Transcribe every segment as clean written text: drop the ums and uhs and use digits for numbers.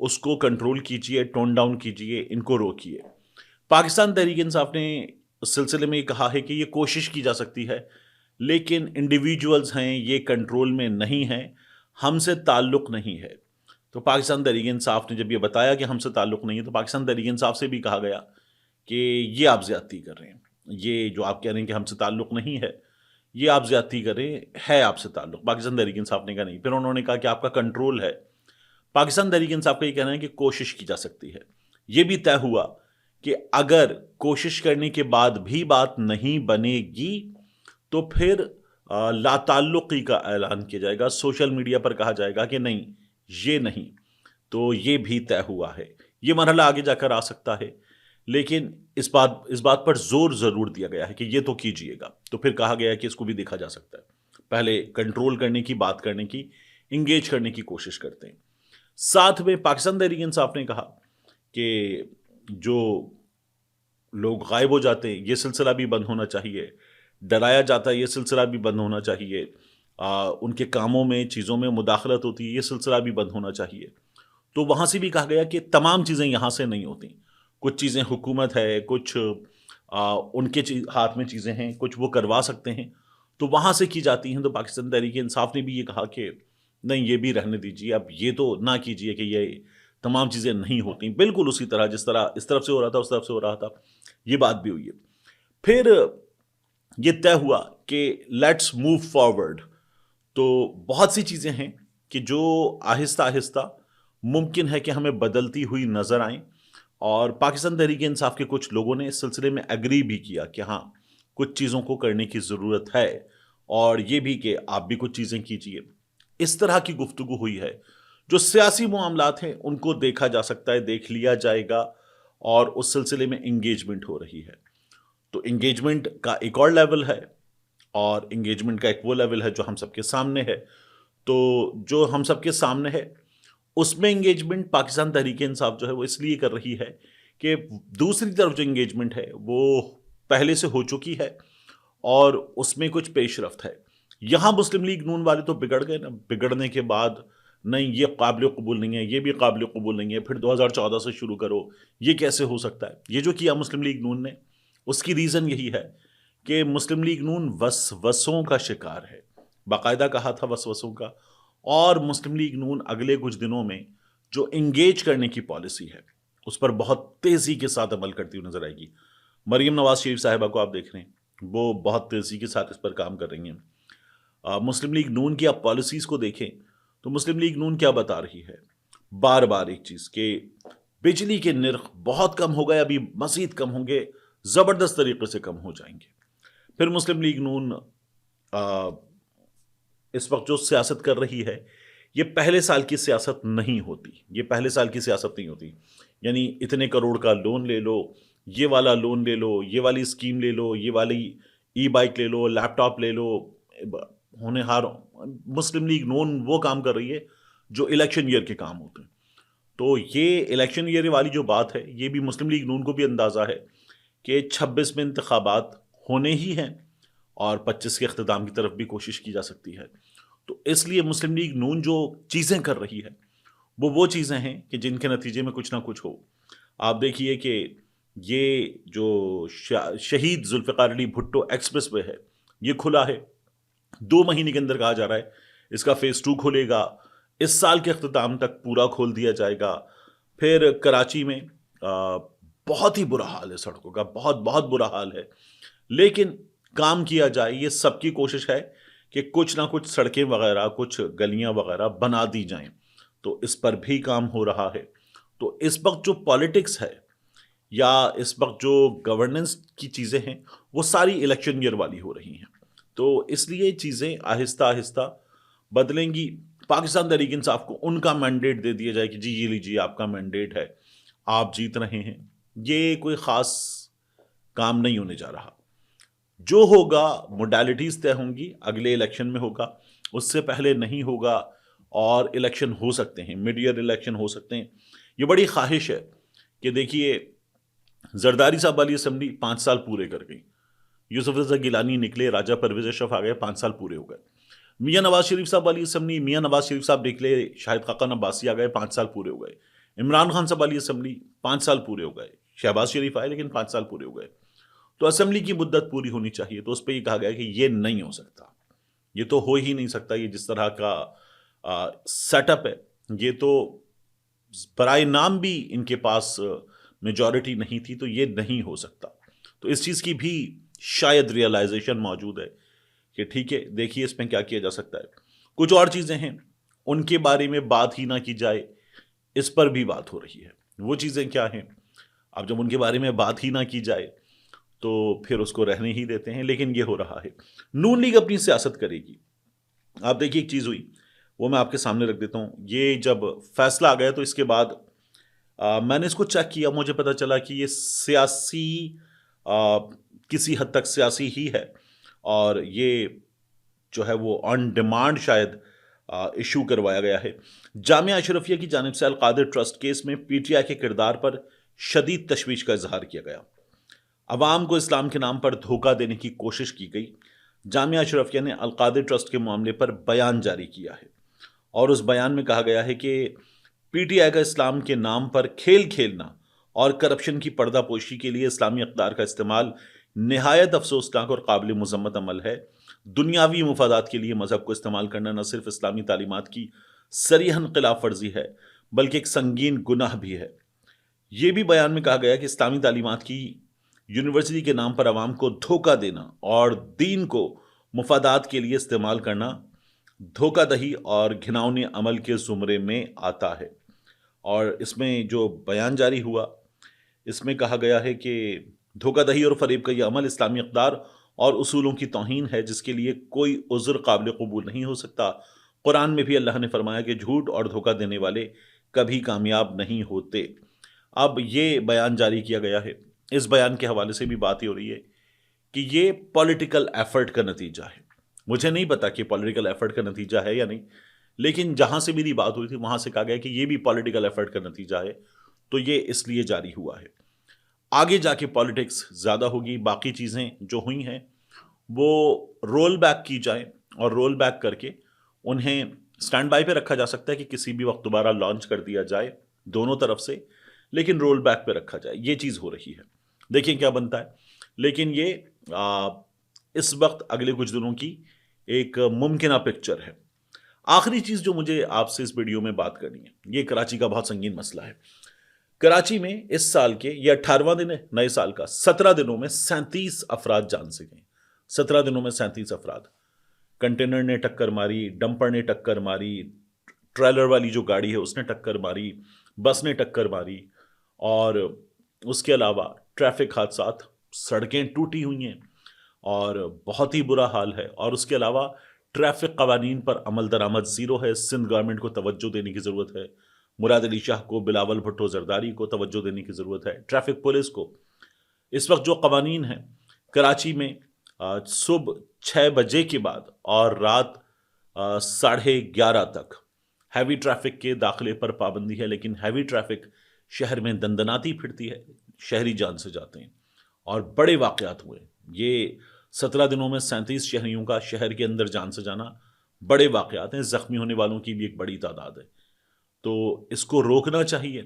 اس کو کنٹرول کیجئے، tone down کیجئے، ان کو روکیے۔ پاکستان تحریک انصاف نے اس سلسلے میں یہ کہا ہے کہ یہ کوشش کی جا سکتی ہے، لیکن انڈیویجولز ہیں، یہ کنٹرول میں نہیں ہیں، ہم سے تعلق نہیں ہے۔ تو پاکستان تحریک انصاف نے جب یہ بتایا کہ ہم سے تعلق نہیں ہے، تو پاکستان تحریک انصاف سے بھی کہا گیا کہ یہ آپ زیادتی کر رہے ہیں، یہ جو آپ کہہ رہے ہیں کہ ہم سے تعلق نہیں ہے، یہ آپ زیادتی کر رہے ہیں، ہے آپ سے تعلق۔ پاکستان تحریک انصاف نے کہا نہیں، پھر انہوں نے کہا کہ آپ کا کنٹرول ہے۔ پاکستان تحریک انصاف کا یہ کہنا ہے کہ کوشش کی جا سکتی ہے۔ یہ بھی طے ہوا کہ اگر کوشش کرنے کے بعد بھی بات نہیں بنے گی تو پھر لا تعلقی کا اعلان کیا جائے گا، سوشل میڈیا پر کہا جائے گا کہ نہیں، یہ نہیں۔ تو یہ بھی طے ہوا ہے۔ یہ مرحلہ آگے جا کر آ سکتا ہے، لیکن اس بات پر زور ضرور دیا گیا ہے کہ یہ تو کیجئے گا۔ تو پھر کہا گیا ہے کہ اس کو بھی دیکھا جا سکتا ہے، پہلے کنٹرول کرنے کی، بات کرنے کی، انگیج کرنے کی کوشش کرتے ہیں۔ ساتھ میں پاکستان تحریک انصاف نے کہا کہ جو لوگ غائب ہو جاتے ہیں یہ سلسلہ بھی بند ہونا چاہیے، ڈرایا جاتا ہے یہ سلسلہ بھی بند ہونا چاہیے، ان کے کاموں میں، چیزوں میں مداخلت ہوتی ہے یہ سلسلہ بھی بند ہونا چاہیے۔ تو وہاں سے بھی کہا گیا کہ تمام چیزیں یہاں سے نہیں ہوتی، کچھ چیزیں حکومت ہے، کچھ ان کے ہاتھ میں چیزیں ہیں، کچھ وہ کروا سکتے ہیں تو وہاں سے کی جاتی ہیں۔ تو پاکستان تحریک انصاف نے بھی یہ کہا کہ نہیں، یہ بھی رہنے دیجیے، اب یہ تو نہ کیجیے کہ یہ تمام چیزیں نہیں ہوتی، بالکل اسی طرح جس طرح اس طرف سے ہو رہا تھا اس طرف سے ہو رہا تھا، یہ بات بھی ہوئی ہے۔ پھر یہ طے ہوا کہ لیٹس موو فارورڈ۔ تو بہت سی چیزیں ہیں کہ جو آہستہ آہستہ ممکن ہے کہ ہمیں بدلتی ہوئی نظر آئیں، اور پاکستان تحریک انصاف کے کچھ لوگوں نے اس سلسلے میں ایگری بھی کیا کہ ہاں کچھ چیزوں کو کرنے کی ضرورت ہے، اور یہ بھی کہ آپ بھی کچھ چیزیں کیجیے۔ اس طرح کی گفتگو ہوئی ہے۔ جو سیاسی معاملات ہیں ان کو دیکھا جا سکتا ہے، دیکھ لیا جائے گا، اور اس سلسلے میں انگیجمنٹ ہو رہی ہے۔ تو انگیجمنٹ کا ایک اور لیول ہے، اور انگیجمنٹ کا ایک وہ لیول ہے جو ہم سب کے سامنے ہے۔ تو جو ہم سب کے سامنے ہے اس میں انگیجمنٹ پاکستان تحریک انصاف جو ہے وہ اس لیے کر رہی ہے کہ دوسری طرف جو انگیجمنٹ ہے وہ پہلے سے ہو چکی ہے، اور اس میں کچھ پیش رفت ہے۔ یہاں مسلم لیگ نون والے تو بگڑ گئے نا، بگڑنے کے بعد نہیں یہ قابل قبول نہیں ہے، یہ بھی قابل قبول نہیں ہے، پھر 2014 سے شروع کرو، یہ کیسے ہو سکتا ہے؟ یہ جو کیا مسلم لیگ نون نے، اس کی ریزن یہی ہے کہ مسلم لیگ نون وسوسوں کا شکار ہے، باقاعدہ کہا تھا وسوسوں کا۔ اور مسلم لیگ نون اگلے کچھ دنوں میں جو انگیج کرنے کی پالیسی ہے اس پر بہت تیزی کے ساتھ عمل کرتی ہوئی نظر آئے گی۔ مریم نواز شریف صاحبہ کو آپ دیکھ رہے ہیں، وہ بہت تیزی کے ساتھ اس پر کام کر رہی ہیں۔ مسلم لیگ نون کی آپ پالیسیز کو دیکھیں تو مسلم لیگ نون کیا بتا رہی ہے؟ بار بار ایک چیز کہ بجلی کے نرخ بہت کم ہو گئے، ابھی مزید کم ہوں گے، زبردست طریقے سے کم ہو جائیں گے۔ پھر مسلم لیگ نون اس وقت جو سیاست کر رہی ہے یہ پہلے سال کی سیاست نہیں ہوتی، یہ پہلے سال کی سیاست نہیں ہوتی، یعنی اتنے کروڑ کا لون لے لو، یہ والا لون لے لو، یہ والی اسکیم لے لو، یہ والی ای بائک لے لو، لیپ ٹاپ لے لو، ہونے ہار۔ مسلم لیگ نون وہ کام کر رہی ہے جو الیکشن ایئر کے کام ہوتے ہیں۔ تو یہ الیکشن ایئر والی جو بات ہے یہ بھی مسلم لیگ نون کو بھی اندازہ ہے کہ 26 میں انتخابات ہونے ہی ہیں، اور 25 کے اختتام کی طرف بھی کوشش کی جا سکتی ہے۔ تو اس لیے مسلم لیگ نون جو چیزیں کر رہی ہے وہ چیزیں ہیں کہ جن کے نتیجے میں کچھ نہ کچھ ہو۔ آپ دیکھیے کہ یہ جو شہید ذوالفقار علی بھٹو ایکسپریس وے ہے یہ کھلا ہے، 2 مہینے کے اندر کہا جا رہا ہے اس کا فیز 2 کھلے گا، اس سال کے اختتام تک پورا کھول دیا جائے گا۔ پھر کراچی میں بہت ہی برا حال ہے سڑکوں کا، بہت بہت برا حال ہے، لیکن کام کیا جائے، یہ سب کی کوشش ہے کہ کچھ نہ کچھ سڑکیں وغیرہ، کچھ گلیاں وغیرہ بنا دی جائیں، تو اس پر بھی کام ہو رہا ہے۔ تو اس وقت جو پالیٹکس ہے یا اس وقت جو گورننس کی چیزیں ہیں وہ ساری الیکشن ایئر والی ہو رہی ہیں، تو اس لیے چیزیں آہستہ آہستہ بدلیں گی۔ پاکستان تحریک انصاف کو ان کا مینڈیٹ دے دیا جائے کہ جی یہ لیجیے آپ کا مینڈیٹ ہے، آپ جیت رہے ہیں، یہ کوئی خاص کام نہیں ہونے جا رہا۔ جو ہوگا موڈیلٹیز طے ہوں گی، اگلے الیکشن میں ہوگا، اس سے پہلے نہیں ہوگا، اور الیکشن ہو سکتے ہیں، مڈ ایئر الیکشن ہو سکتے ہیں۔ یہ بڑی خواہش ہے کہ دیکھیے زرداری صاحب والی اسمبلی 5 سال پورے کر گئی، یوسف رضا گیلانی نکلے، راجہ پرویز اشرف آ گئے، 5 سال پورے ہو گئے۔ میاں نواز شریف صاحب والی اسمبلی، میاں نواز شریف صاحب نکلے، شاہد خاقان عباسی آ گئے، 5 سال پورے ہو گئے۔ عمران خان صاحب والی اسمبلی 5 سال پورے ہو گئے، شہباز شریف آئے لیکن 5 سال پورے ہو گئے، تو اسمبلی کی مدت پوری ہونی چاہیے، تو اس پہ یہ کہا گیا کہ یہ نہیں ہو سکتا، یہ تو ہو ہی نہیں سکتا، یہ جس طرح کا سیٹ اپ ہے، یہ تو برائے نام بھی ان کے پاس میجورٹی نہیں تھی، تو یہ نہیں ہو سکتا۔ تو اس چیز کی بھی شاید ریئلائزیشن موجود ہے کہ ٹھیک ہے، دیکھیے اس میں کیا کیا جا سکتا ہے۔ کچھ اور چیزیں ہیں ان کے بارے میں بات ہی نہ کی جائے، اس پر بھی بات ہو رہی ہے۔ وہ چیزیں کیا ہیں؟ اب جب ان کے بارے میں بات ہی نہ کی جائے تو پھر اس کو رہنے ہی دیتے ہیں، لیکن یہ ہو رہا ہے۔ نون لیگ اپنی سیاست کرے گی۔ آپ دیکھیے ایک چیز ہوئی، وہ میں آپ کے سامنے رکھ دیتا ہوں۔ یہ جب فیصلہ آ گیا تو اس کے بعد میں نے اس کو چیک کیا، مجھے پتا چلا کہ یہ سیاسی کسی حد تک سیاسی ہی ہے، اور یہ جو ہے وہ آن ڈیمانڈ شاید ایشو کروایا گیا ہے۔ جامعہ اشرفیہ کی جانب سے القادر ٹرسٹ کیس میں پی ٹی آئی کے کردار پر شدید تشویش کا اظہار کیا گیا۔ عوام کو اسلام کے نام پر دھوکہ دینے کی کوشش کی گئی۔ جامعہ اشرفیہ نے القادر ٹرسٹ کے معاملے پر بیان جاری کیا ہے، اور اس بیان میں کہا گیا ہے کہ پی ٹی آئی کا اسلام کے نام پر کھیل کھیلنا اور کرپشن کی پردہ پوشی کے لیے اسلامی اقدار کا استعمال نہایت افسوسناک اور قابل مذمت عمل ہے۔ دنیاوی مفادات کے لیے مذہب کو استعمال کرنا نہ صرف اسلامی تعلیمات کی صریحاً خلاف ورزی ہے بلکہ ایک سنگین گناہ بھی ہے۔ یہ بھی بیان میں کہا گیا کہ اسلامی تعلیمات کی یونیورسٹی کے نام پر عوام کو دھوکہ دینا اور دین کو مفادات کے لیے استعمال کرنا دھوکہ دہی اور گھناؤنے عمل کے زمرے میں آتا ہے۔ اور اس میں جو بیان جاری ہوا، اس میں کہا گیا ہے کہ دھوکہ دہی اور فریب کا یہ عمل اسلامی اقدار اور اصولوں کی توہین ہے، جس کے لیے کوئی عذر قابل قبول نہیں ہو سکتا۔ قرآن میں بھی اللہ نے فرمایا کہ جھوٹ اور دھوکہ دینے والے کبھی کامیاب نہیں ہوتے۔ اب یہ بیان جاری کیا گیا ہے، اس بیان کے حوالے سے بھی بات ہی ہو رہی ہے کہ یہ پولیٹیکل ایفرٹ کا نتیجہ ہے۔ مجھے نہیں پتا کہ پولیٹیکل ایفرٹ کا نتیجہ ہے یا نہیں، لیکن جہاں سے میری بات ہوئی تھی وہاں سے کہا گیا کہ یہ بھی پولیٹیکل ایفرٹ کا نتیجہ ہے، تو یہ اس لیے جاری ہوا ہے۔ آگے جا کے پالیٹکس زیادہ ہوگی، باقی چیزیں جو ہوئی ہیں وہ رول بیک کی جائیں، اور رول بیک کر کے انہیں سٹینڈ بائی پہ رکھا جا سکتا ہے کہ کسی بھی وقت دوبارہ لانچ کر دیا جائے دونوں طرف سے، لیکن رول بیک پہ رکھا جائے۔ یہ چیز ہو رہی ہے، دیکھیں کیا بنتا ہے۔ لیکن یہ اس وقت اگلے کچھ دنوں کی ایک ممکنہ پکچر ہے۔ آخری چیز جو مجھے آپ سے اس ویڈیو میں بات کرنی ہے، یہ کراچی کا بہت سنگین مسئلہ ہے۔ کراچی میں اس سال کے یہ 18واں دن ہے نئے سال کا، 17 دنوں میں 37 افراد جان سے گئے۔ 17 دنوں میں 37 افراد، کنٹینر نے ٹکر ماری، ڈمپر نے ٹکر ماری، ٹریلر والی جو گاڑی ہے اس نے ٹکر ماری، بس نے ٹکر ماری، اور اس کے علاوہ ٹریفک حادثات، سڑکیں ٹوٹی ہوئی ہیں اور بہت ہی برا حال ہے۔ اور اس کے علاوہ ٹریفک قوانین پر عمل درآمد زیرو ہے۔ سندھ گورنمنٹ کو توجہ دینے کی ضرورت ہے، مراد علی شاہ کو، بلاول بھٹو زرداری کو توجہ دینے کی ضرورت ہے، ٹریفک پولیس کو۔ اس وقت جو قوانین ہیں کراچی میں، صبح 6 بجے کے بعد اور رات 11:30 تک ہیوی ٹریفک کے داخلے پر پابندی ہے، لیکن ہیوی ٹریفک شہر میں دندناتی پھرتی ہے، شہری جان سے جاتے ہیں اور بڑے واقعات ہوئے۔ یہ 17 دنوں میں 37 شہریوں کا شہر کے اندر جان سے جانا بڑے واقعات ہیں، زخمی ہونے والوں کی بھی ایک بڑی تعداد ہے۔ تو اس کو روکنا چاہیے،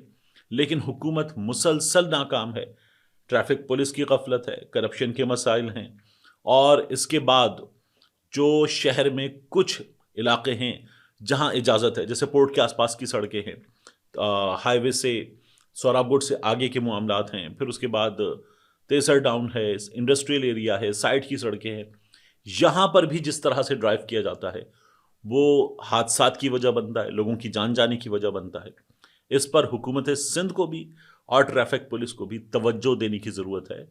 لیکن حکومت مسلسل ناکام ہے۔ ٹریفک پولیس کی غفلت ہے، کرپشن کے مسائل ہیں، اور اس کے بعد جو شہر میں کچھ علاقے ہیں جہاں اجازت ہے، جیسے پورٹ کے آس پاس کی سڑکیں ہیں، ہائی وے سے سوراب گوٹ سے آگے کے معاملات ہیں، پھر اس کے بعد تیسر ڈاؤن ہے، انڈسٹریل ایریا ہے، سائٹ کی سڑکیں ہیں، یہاں پر بھی جس طرح سے ڈرائیو کیا جاتا ہے وہ حادثات کی وجہ بنتا ہے، لوگوں کی جان جانے کی وجہ بنتا ہے۔ اس پر حکومت سندھ کو بھی اور ٹریفک پولیس کو بھی توجہ دینے کی ضرورت ہے،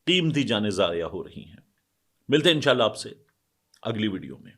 قیمتی جانیں ضائع ہو رہی ہیں۔ ملتے ہیں انشاءاللہ آپ سے اگلی ویڈیو میں۔